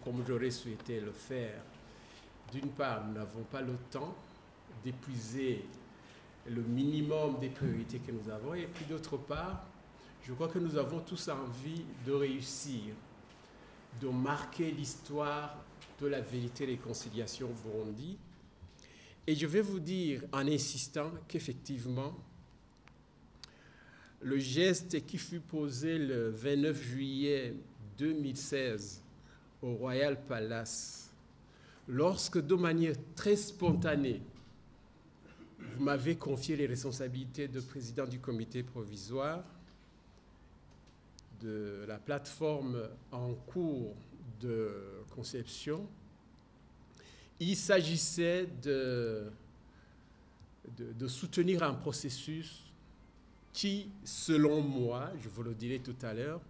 comme j'aurais souhaité le faire. D'une part, nous n'avons pas le temps d'épuiser le minimum des priorités que nous avons, et puis d'autre part, je crois que nous avons tous envie de réussir, de marquer l'histoire de la vérité et réconciliation au Burundi. Et je vais vous dire en insistant qu'effectivement, le geste qui fut posé le 29 juillet 2016 au Royal Palace, lorsque de manière très spontanée, vous m'avez confié les responsabilités de président du comité provisoire de la plateforme en cours de conception, il s'agissait de soutenir un processus qui, selon moi, je vous le dirai tout à l'heure,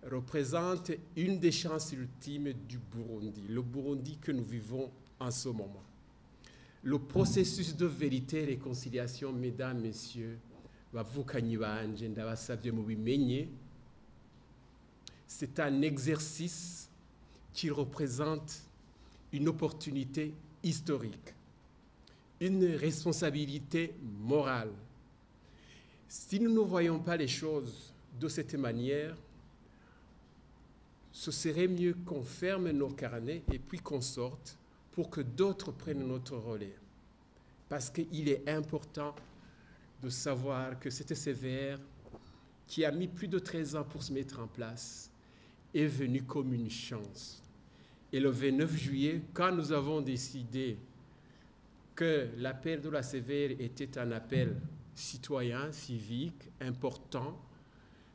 représente une des chances ultimes du Burundi, le Burundi que nous vivons en ce moment. Le processus de vérité et réconciliation, mesdames, messieurs, c'est un exercice qui représente une opportunité historique, une responsabilité morale. Si nous ne voyons pas les choses de cette manière, ce serait mieux qu'on ferme nos carnets et puis qu'on sorte pour que d'autres prennent notre relais. Parce qu'il est important de savoir que cette CVR, qui a mis plus de 13 ans pour se mettre en place, est venue comme une chance. Et le 29 juillet, quand nous avons décidé que l'appel de la CVR était un appel citoyen, civique, important,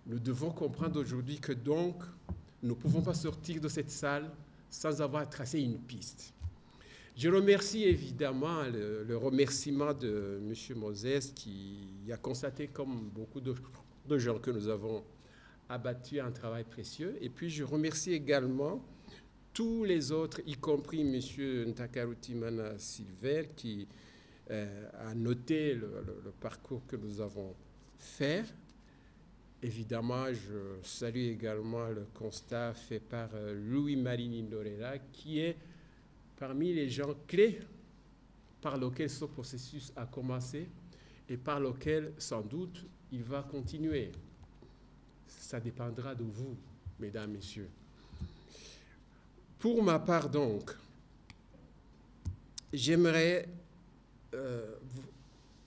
nous devons comprendre aujourd'hui que donc, nous ne pouvons pas sortir de cette salle sans avoir tracé une piste. Je remercie évidemment le remerciement de M. Moses qui a constaté, comme beaucoup de gens que nous avons abattu un travail précieux. Et puis je remercie également tous les autres, y compris M. Ntakarutimana Silver, qui a noté le parcours que nous avons fait. Évidemment, je salue également le constat fait par Louis-Marie Nindorera, qui est parmi les gens clés par lesquels ce processus a commencé et par lesquels, sans doute, il va continuer. Ça dépendra de vous, mesdames, messieurs. Pour ma part, donc, j'aimerais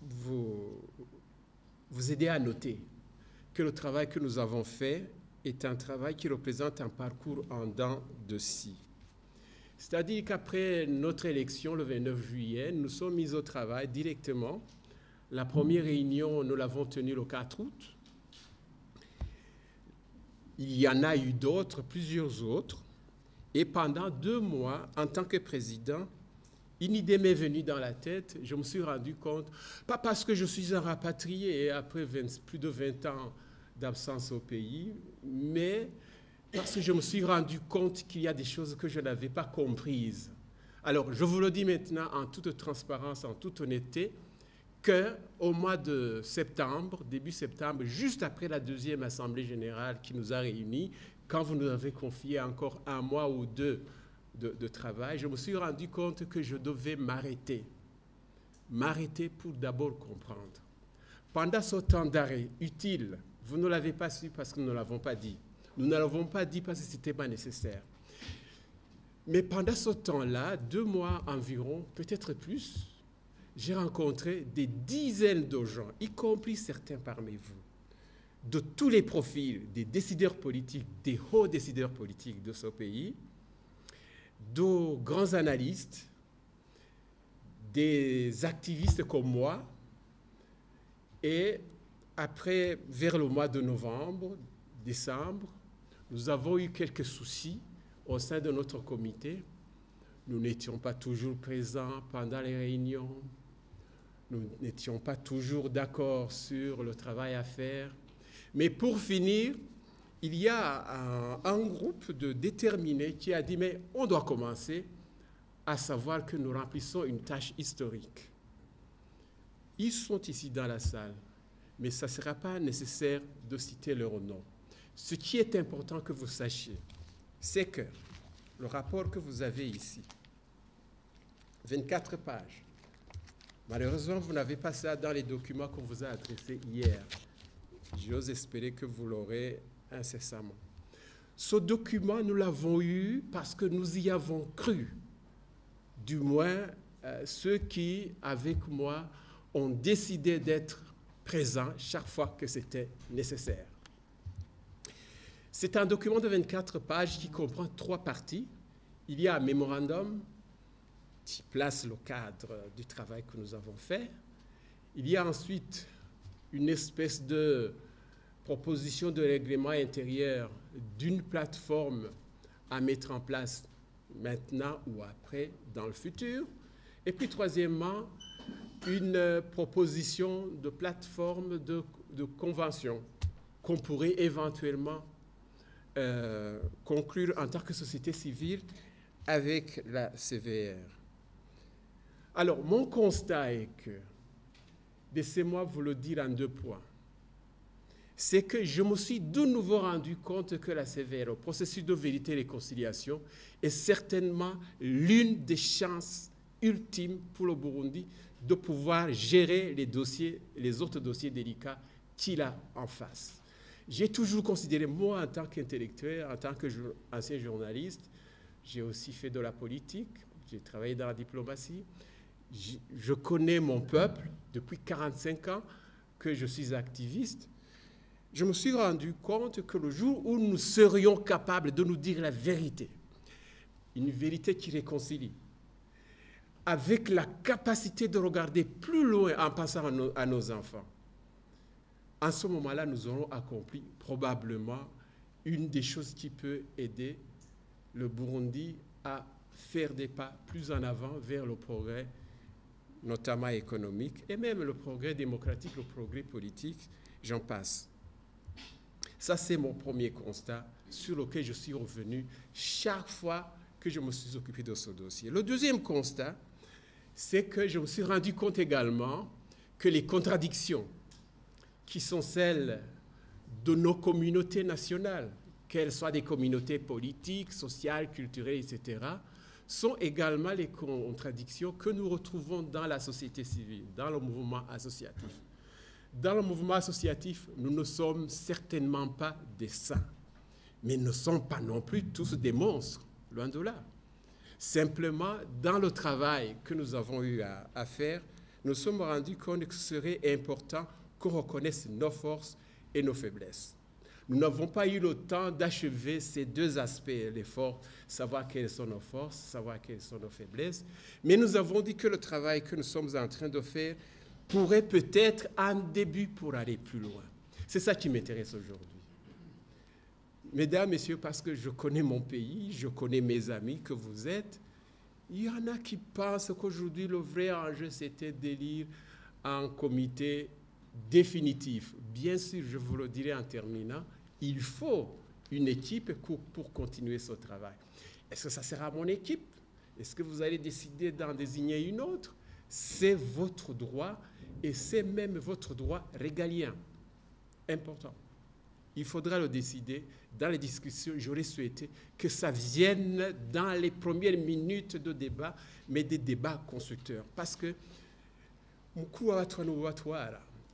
vous aider à noter que le travail que nous avons fait est un travail qui représente un parcours en dents de scie. C'est-à-dire qu'après notre élection, le 29 juillet, nous sommes mis au travail directement. La première réunion, nous l'avons tenue le 4 août. Il y en a eu d'autres, plusieurs autres. Et pendant 2 mois, en tant que président, une idée m'est venue dans la tête. Je me suis rendu compte, pas parce que je suis un rapatrié après plus de 20 ans d'absence au pays, mais parce que je me suis rendu compte qu'il y a des choses que je n'avais pas comprises. Alors, je vous le dis maintenant en toute transparence, en toute honnêteté, qu'au mois de septembre, début septembre, juste après la 2e Assemblée générale qui nous a réunis, quand vous nous avez confié encore 1 mois ou 2 de travail, je me suis rendu compte que je devais m'arrêter. M'arrêter pour d'abord comprendre. Pendant ce temps d'arrêt utile, vous ne l'avez pas su parce que nous ne l'avons pas dit. Nous ne l'avons pas dit parce que ce n'était pas nécessaire. Mais pendant ce temps-là, 2 mois environ, peut-être plus, j'ai rencontré des dizaines de gens, y compris certains parmi vous, de tous les profils, des décideurs politiques, des hauts décideurs politiques de ce pays, de grands analystes, des activistes comme moi. Et après, vers le mois de novembre, décembre, nous avons eu quelques soucis au sein de notre comité. Nous n'étions pas toujours présents pendant les réunions. Nous n'étions pas toujours d'accord sur le travail à faire. Mais pour finir, il y a un groupe de déterminés qui a dit « mais on doit commencer à savoir que nous remplissons une tâche historique ». Ils sont ici dans la salle, mais ça ne sera pas nécessaire de citer leur nom. Ce qui est important que vous sachiez, c'est que le rapport que vous avez ici. 24 pages. Malheureusement, vous n'avez pas ça dans les documents qu'on vous a adressés hier. J'ose espérer que vous l'aurez incessamment. Ce document, nous l'avons eu parce que nous y avons cru. Du moins, ceux qui, avec moi, ont décidé d'être présents chaque fois que c'était nécessaire. C'est un document de 24 pages qui comprend 3 parties. Il y a un mémorandum qui place le cadre du travail que nous avons fait. Il y a ensuite une espèce de proposition de règlement intérieur d'une plateforme à mettre en place maintenant ou après, dans le futur. Et puis, troisièmement, une proposition de plateforme de convention qu'on pourrait éventuellement conclure en tant que société civile avec la CVR. Alors, mon constat est que, laissez-moi vous le dire en 2 points, c'est que je me suis de nouveau rendu compte que la CVR, le processus de vérité et réconciliation, est certainement l'une des chances ultimes pour le Burundi de pouvoir gérer les autres dossiers délicats qu'il a en face. J'ai toujours considéré, moi, en tant qu'intellectuel, en tant qu'ancien journaliste, j'ai aussi fait de la politique, j'ai travaillé dans la diplomatie, je connais mon peuple depuis 45 ans que je suis activiste. Je me suis rendu compte que le jour où nous serions capables de nous dire la vérité, une vérité qui réconcilie, avec la capacité de regarder plus loin en pensant à nos enfants, en ce moment-là, nous aurons accompli probablement une des choses qui peut aider le Burundi à faire des pas plus en avant vers le progrès, notamment économique, et même le progrès démocratique, le progrès politique, j'en passe. Ça, c'est mon premier constat sur lequel je suis revenu chaque fois que je me suis occupé de ce dossier. Le deuxième constat, c'est que je me suis rendu compte également que les contradictions qui sont celles de nos communautés nationales, qu'elles soient des communautés politiques, sociales, culturelles, etc., sont également les contradictions que nous retrouvons dans la société civile, dans le mouvement associatif. Dans le mouvement associatif, nous ne sommes certainement pas des saints, mais nous ne sommes pas non plus tous des monstres, loin de là. Simplement, dans le travail que nous avons eu à faire, nous nous sommes rendus compte que ce serait important qu'on reconnaisse nos forces et nos faiblesses. Nous n'avons pas eu le temps d'achever ces 2 aspects, les forces, savoir quelles sont nos forces, savoir quelles sont nos faiblesses, mais nous avons dit que le travail que nous sommes en train de faire pourrait peut-être un début pour aller plus loin. C'est ça qui m'intéresse aujourd'hui. Mesdames, Messieurs, parce que je connais mon pays, je connais mes amis que vous êtes, il y en a qui pensent qu'aujourd'hui, le vrai enjeu, c'était d'élire un comité définitif. Bien sûr, je vous le dirai en terminant, il faut une équipe pour continuer ce travail. Est-ce que ça sera mon équipe? Est-ce que vous allez décider d'en désigner une autre? C'est votre droit et c'est même votre droit régalien. Important. Il faudra le décider dans les discussions. J'aurais souhaité que ça vienne dans les premières minutes de débat, mais des débats constructeurs. Parce que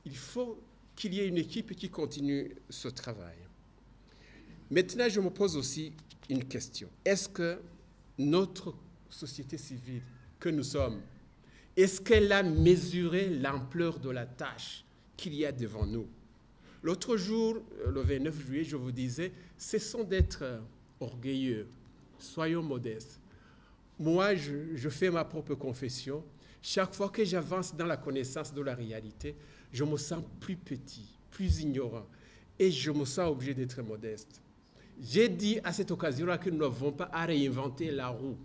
il faut qu'il y ait une équipe qui continue ce travail. Maintenant, je me pose aussi une question. Est-ce que notre société civile que nous sommes, est-ce qu'elle a mesuré l'ampleur de la tâche qu'il y a devant nous? L'autre jour, le 29 juillet, je vous disais, cessons d'être orgueilleux, soyons modestes. Moi, je fais ma propre confession. Chaque fois que j'avance dans la connaissance de la réalité, je me sens plus petit, plus ignorant, et je me sens obligé d'être modeste. J'ai dit à cette occasion-là que nous n'avons pas à réinventer la roue.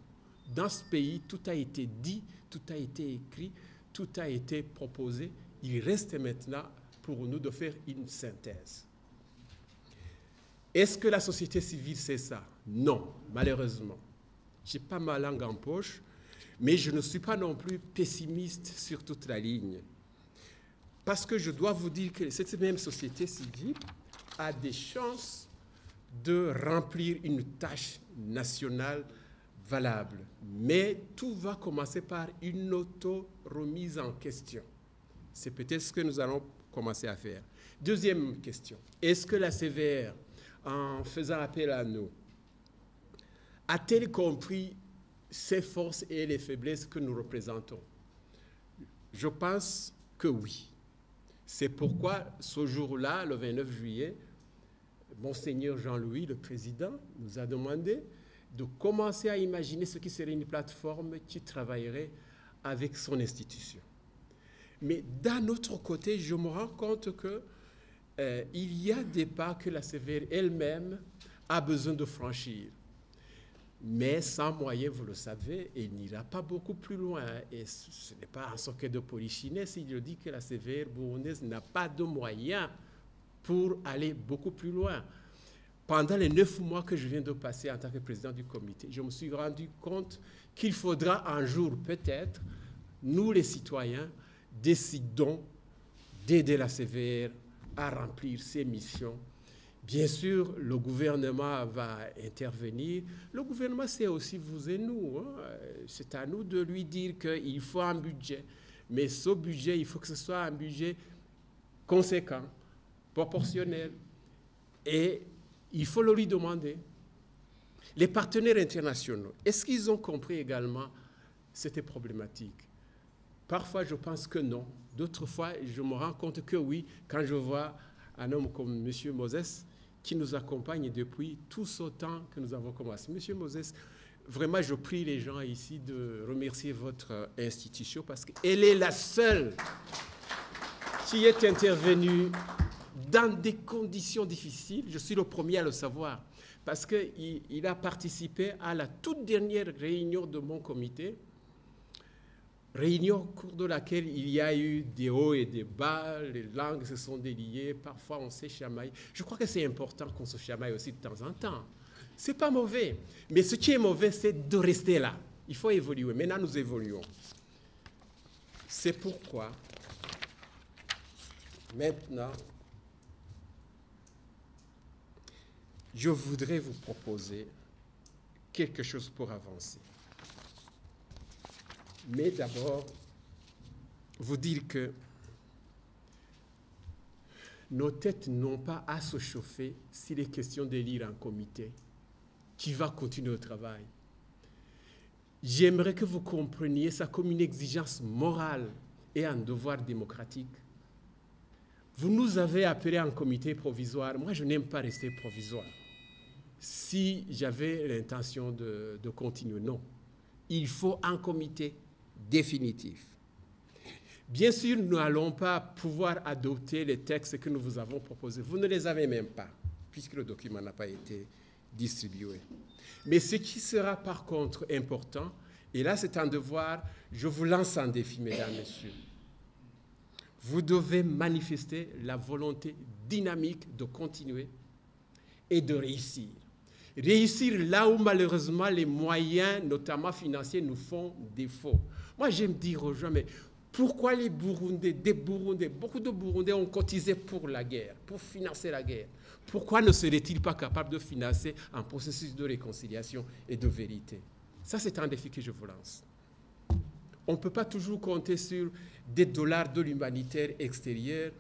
Dans ce pays, tout a été dit, tout a été écrit, tout a été proposé. Il reste maintenant pour nous de faire une synthèse. Est-ce que la société civile sait ça? Non, malheureusement. Je n'ai pas ma langue en poche, mais je ne suis pas non plus pessimiste sur toute la ligne. Parce que je dois vous dire que cette même société civile a des chances de remplir une tâche nationale valable. Mais tout va commencer par une auto-remise en question. C'est peut-être ce que nous allons commencer à faire. Deuxième question. Est-ce que la CVR, en faisant appel à nous, a-t-elle compris ses forces et les faiblesses que nous représentons? Je pense que oui. C'est pourquoi ce jour-là, le 29 juillet, Monseigneur Jean-Louis, le président, nous a demandé de commencer à imaginer ce qui serait une plateforme qui travaillerait avec son institution. Mais d'un autre côté, je me rends compte qu'il y a des pas que la CVR elle-même a besoin de franchir. Mais sans moyens, vous le savez, il n'ira pas beaucoup plus loin. Et ce n'est pas un socket de polichinelle si je dis que la CVR burundaise n'a pas de moyens pour aller beaucoup plus loin. Pendant les 9 mois que je viens de passer en tant que président du comité, je me suis rendu compte qu'il faudra un jour, peut-être, nous les citoyens, décidons d'aider la CVR à remplir ses missions. Bien sûr, le gouvernement va intervenir. Le gouvernement, c'est aussi vous et nous. C'est à nous de lui dire qu'il faut un budget. Mais ce budget, il faut que ce soit un budget conséquent, proportionnel. Et il faut le lui demander. Les partenaires internationaux, est-ce qu'ils ont compris également cette problématique? Parfois, je pense que non. D'autres fois, je me rends compte que oui, quand je vois un homme comme M. Moses, qui nous accompagne depuis tout ce temps que nous avons commencé. M. Moses, vraiment, je prie les gens ici de remercier votre institution parce qu'elle est la seule qui est intervenue dans des conditions difficiles. Je suis le premier à le savoir parce qu'il a participé à la toute dernière réunion de mon comité, réunion au cours de laquelle il y a eu des hauts et des bas, les langues se sont déliées, parfois on s'est chamaillé. Je crois que c'est important qu'on se chamaille aussi de temps en temps. Ce n'est pas mauvais, mais ce qui est mauvais, c'est de rester là. Il faut évoluer. Maintenant, nous évoluons. C'est pourquoi, maintenant, je voudrais vous proposer quelque chose pour avancer. Mais d'abord, vous dire que nos têtes n'ont pas à se chauffer s'il est question d'élire un comité qui va continuer le travail. J'aimerais que vous compreniez ça comme une exigence morale et un devoir démocratique. Vous nous avez appelé un comité provisoire. Moi, je n'aime pas rester provisoire. Si j'avais l'intention de continuer, non. Il faut un comité définitif. Bien sûr, nous n'allons pas pouvoir adopter les textes que nous vous avons proposés. Vous ne les avez même pas, puisque le document n'a pas été distribué. Mais ce qui sera par contre important, et là c'est un devoir, je vous lance un défi, mesdames, messieurs. Vous devez manifester la volonté dynamique de continuer et de réussir. Réussir là où malheureusement les moyens, notamment financiers, nous font défaut. Moi, j'aime dire aux gens, mais pourquoi les Burundais, beaucoup de Burundais ont cotisé pour la guerre, pour financer la guerre? Pourquoi ne seraient-ils pas capables de financer un processus de réconciliation et de vérité? Ça, c'est un défi que je vous lance. On ne peut pas toujours compter sur des dollars de l'humanitaire extérieur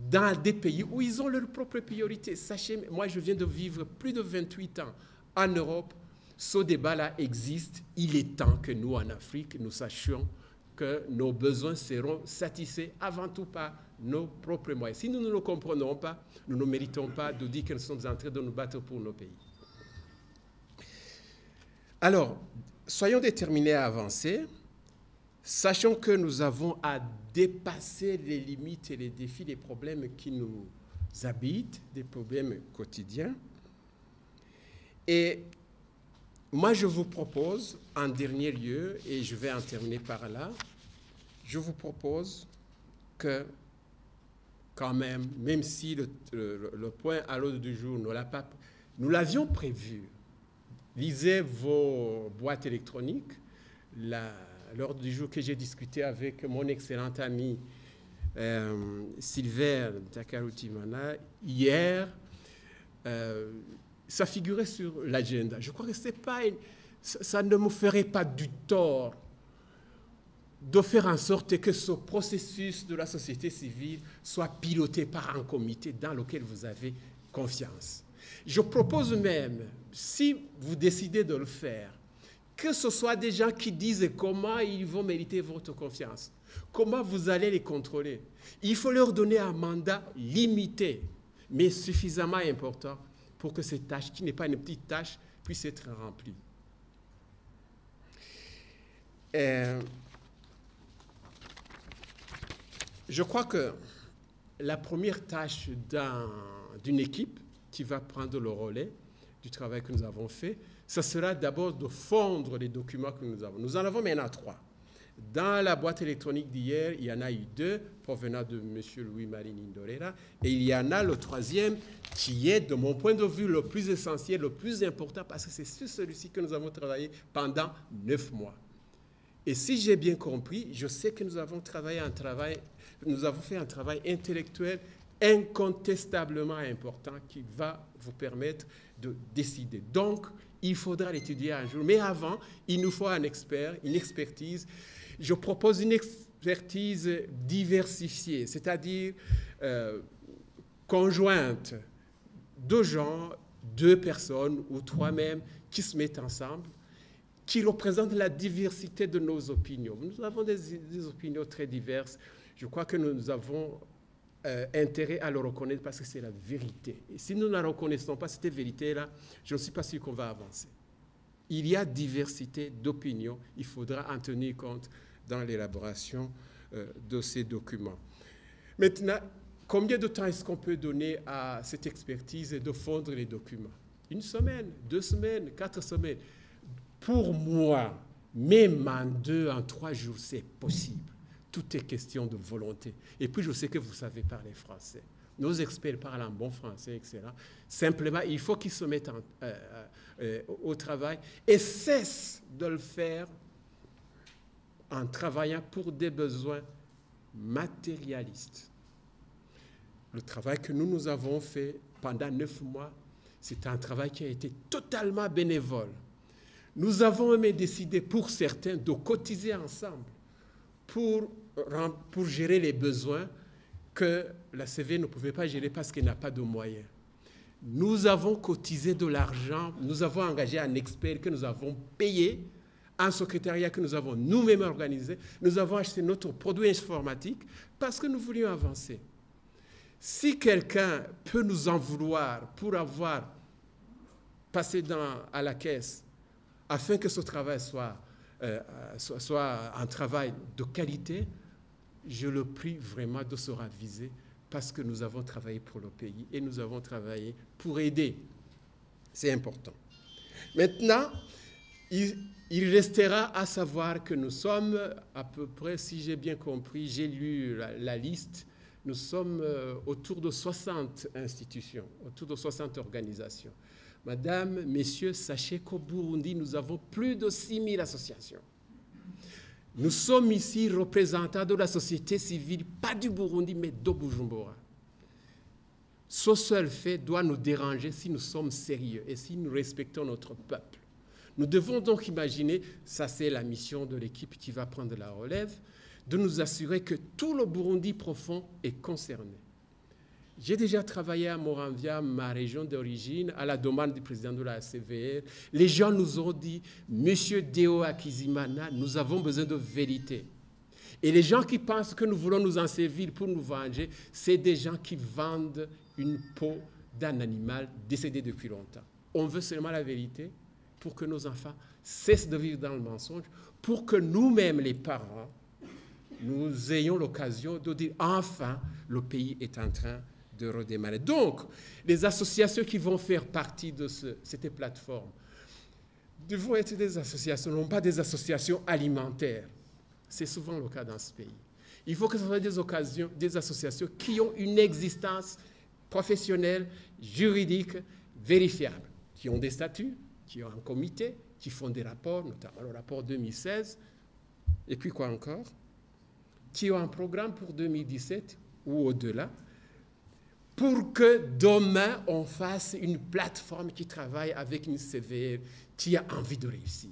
dans des pays où ils ont leurs propres priorités. Sachez, moi, je viens de vivre plus de 28 ans en Europe. Ce débat-là existe. Il est temps que nous, en Afrique, nous sachions que nos besoins seront satisfaits avant tout par nos propres moyens. Si nous ne le comprenons pas, nous ne méritons pas de dire que nous sommes en train de nous battre pour nos pays. Alors, soyons déterminés à avancer. Sachons que nous avons à dépasser les limites et les défis, les problèmes qui nous habitent, des problèmes quotidiens. Et moi, je vous propose, en dernier lieu, et je vais en terminer par là, je vous propose que, quand même si le point à l'ordre du jour nous l'avions prévu, lisez vos boîtes électroniques, l'ordre du jour que j'ai discuté avec mon excellent ami Sylvain Takarutimana hier, ça figurait sur l'agenda. Je crois que ce n'est pas ça ne me ferait pas du tort de faire en sorte que ce processus de la société civile soit piloté par un comité dans lequel vous avez confiance. Je propose même, si vous décidez de le faire, que ce soit des gens qui disent comment ils vont mériter votre confiance, comment vous allez les contrôler. Il faut leur donner un mandat limité, mais suffisamment important pour que cette tâche, qui n'est pas une petite tâche, puisse être remplie. Je crois que la première tâche d'une équipe qui va prendre le relais du travail que nous avons fait, ce sera d'abord de fondre les documents que nous avons. Nous en avons maintenant 3. Dans la boîte électronique d'hier, il y en a eu 2 provenant de M. Louis-Marie Nindorera, et il y en a le 3e qui est, de mon point de vue, le plus essentiel, le plus important, parce que c'est sur celui-ci que nous avons travaillé pendant 9 mois. Et si j'ai bien compris, je sais que nous avons fait un travail intellectuel incontestablement important qui va vous permettre de décider. Donc, il faudra l'étudier un jour. Mais avant, il nous faut un expert, une expertise. Je propose une expertise diversifiée, c'est-à-dire conjointe, 2 gens, 2 personnes ou 3 même qui se mettent ensemble, qui représentent la diversité de nos opinions. Nous avons des opinions très diverses. Je crois que nous avons intérêt à le reconnaître parce que c'est la vérité. Et si nous ne la reconnaissons pas, cette vérité-là, je ne suis pas sûr qu'on va avancer. Il y a diversité d'opinions. Il faudra en tenir compte dans l'élaboration de ces documents. Maintenant, combien de temps est-ce qu'on peut donner à cette expertise de fondre les documents? 1 semaine, 2 semaines, 4 semaines. Pour moi, même en 2, en 3 jours, c'est possible. Tout est question de volonté. Et puis, je sais que vous savez parler français. Nos experts parlent en bon français, etc. Simplement, il faut qu'ils se mettent au travail et cessent de le faire en travaillant pour des besoins matérialistes. Le travail que nous avons fait pendant 9 mois, c'est un travail qui a été totalement bénévole. Nous avons même décidé, pour certains, de cotiser ensemble pour gérer les besoins que la CV ne pouvait pas gérer parce qu'elle n'a pas de moyens. Nous avons cotisé de l'argent, nous avons engagé un expert que nous avons payé, un secrétariat que nous avons nous-mêmes organisé, nous avons acheté notre produit informatique parce que nous voulions avancer. Si quelqu'un peut nous en vouloir pour avoir passé à la caisse afin que ce travail soit un travail de qualité, je le prie vraiment de se raviser parce que nous avons travaillé pour le pays et nous avons travaillé pour aider. C'est important. Maintenant, il restera à savoir que nous sommes à peu près, si j'ai bien compris, j'ai lu la liste, nous sommes autour de 60 institutions, autour de 60 organisations. Madame, messieurs, sachez qu'au Burundi, nous avons plus de 6000 associations. Nous sommes ici représentants de la société civile, pas du Burundi, mais de Bujumbura. Ce seul fait doit nous déranger si nous sommes sérieux et si nous respectons notre peuple. Nous devons donc imaginer, ça c'est la mission de l'équipe qui va prendre la relève, de nous assurer que tout le Burundi profond est concerné. J'ai déjà travaillé à Moramvia, ma région d'origine, à la demande du président de la CVR. Les gens nous ont dit, Monsieur Deo Akizimana, nous avons besoin de vérité. Et les gens qui pensent que nous voulons nous en servir pour nous venger, c'est des gens qui vendent une peau d'un animal décédé depuis longtemps. On veut seulement la vérité pour que nos enfants cessent de vivre dans le mensonge, pour que nous-mêmes, les parents, nous ayons l'occasion de dire, enfin, le pays est en train de redémarrer. Donc, les associations qui vont faire partie de cette plateforme devront être des associations, non pas des associations alimentaires. C'est souvent le cas dans ce pays. Il faut que ce soit des associations qui ont une existence professionnelle, juridique, vérifiable, qui ont des statuts, qui ont un comité, qui font des rapports, notamment le rapport 2016, et puis quoi encore, qui ont un programme pour 2017 ou au-delà, pour que demain, on fasse une plateforme qui travaille avec une CVR tu as envie de réussir.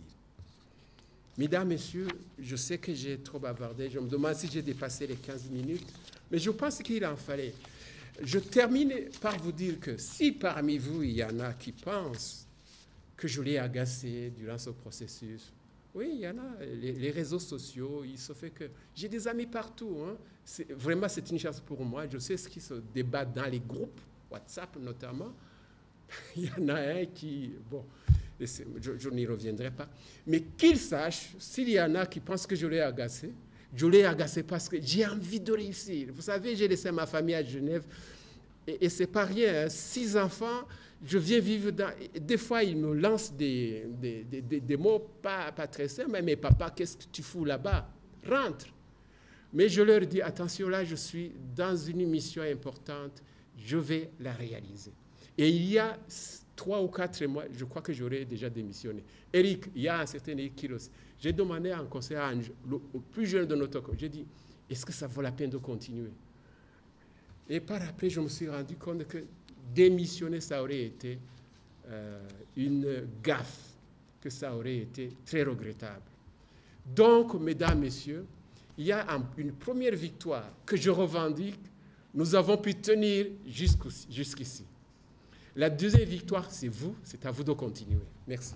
Mesdames, Messieurs, je sais que j'ai trop bavardé. Je me demande si j'ai dépassé les 15 minutes. Mais je pense qu'il en fallait. Je termine par vous dire que si parmi vous, il y en a qui pensent que je l'ai agacé durant ce processus, oui, il y en a. Les réseaux sociaux, il se fait que... J'ai des amis partout. Hein. Vraiment, c'est une chance pour moi. Je sais ce qui se débat dans les groupes, WhatsApp notamment. Il y en a un qui... Bon, je n'y reviendrai pas. Mais qu'il sache, s'il y en a qui pensent que je l'ai agacé parce que j'ai envie de réussir. Vous savez, j'ai laissé ma famille à Genève et c'est pas rien. Hein. 6 enfants, je viens vivre dans... Des fois, ils me lancent des mots pas très simples. Mais papa, qu'est-ce que tu fous là-bas? Rentre. Mais je leur dis, attention, là, je suis dans une mission importante. Je vais la réaliser. Et il y a 3 ou 4 mois, je crois que j'aurais déjà démissionné. Eric, il y a un certain Eric Kiros. J'ai demandé à un conseiller, au plus jeune de notre corps, j'ai dit, est-ce que ça vaut la peine de continuer? Et par après, je me suis rendu compte que démissionner, ça aurait été une gaffe, que ça aurait été très regrettable. Donc, mesdames, messieurs, il y a une première victoire que je revendique. Nous avons pu tenir jusqu'ici. La deuxième victoire, c'est vous, c'est à vous de continuer. Merci.